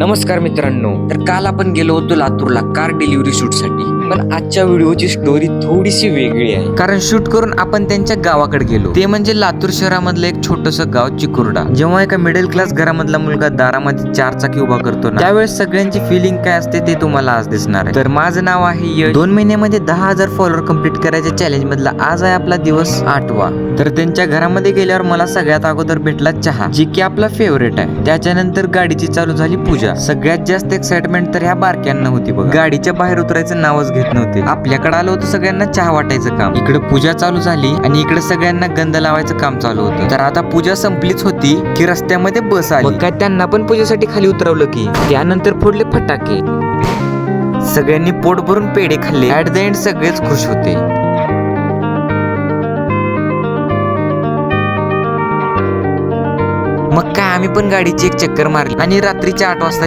नमस्कार मित्रांनो, तर काल आपण गेलो होतो लातूरला कार डिलिव्हरी शूट साठी. पण आजच्या व्हिडिओची स्टोरी थोडीशी वेगळी आहे, कारण शूट करून आपण त्यांच्या गावाकडे गेलो. ते म्हणजे लातूर शहरामधलं एक छोटस गाव चिकुर्डा. जेव्हा एका मिडल क्लास घरामधला मुलगा दारामध्ये 4 चाकी उभा करतो ना, त्यावेळेस सगळ्यांची फिलिंग काय असते ते तुम्हाला आज दिसणार आहे. तर माझं नाव आहे यश. 2 महिन्यामध्ये 10,000 फॉलोअर कंप्लीट करायच्या चॅलेंज मधला आज आहे आपला दिवस 8वा. तर त्यांच्या घरामध्ये गेल्यावर मला सगळ्यात अगोदर भेटला चहा, जी की आपला फेवरेट आहे. त्याच्यानंतर गाडीची चालू झाली पूजा. सगळ्यात जास्त एक्साइटमेंट तर ह्या बारक्यांना होती बघा. गाडीच्या बाहेर उतरायचं नावच घेत नव्हते. आपल्याकडे आलो होतं सगळ्यांना चहा वाटायचं काम. इकडे पूजा चालू झाली आणि इकडे सगळ्यांना गंध लावायचं काम चालू होतं. तर आता पूजा संपलीच होती की रस्त्यामध्ये बस आली. मग काय त्यांना पण पूजेसाठी खाली उतरवलं की त्यानंतर फोडले फटाके. सगळ्यांनी पोट भरून पेढे खाल्ले. ऍट द एंड सगळेच खुश होते. मग काय आम्ही पण गाडीची एक चक्कर मारली आणि रात्रीच्या 8 वाजता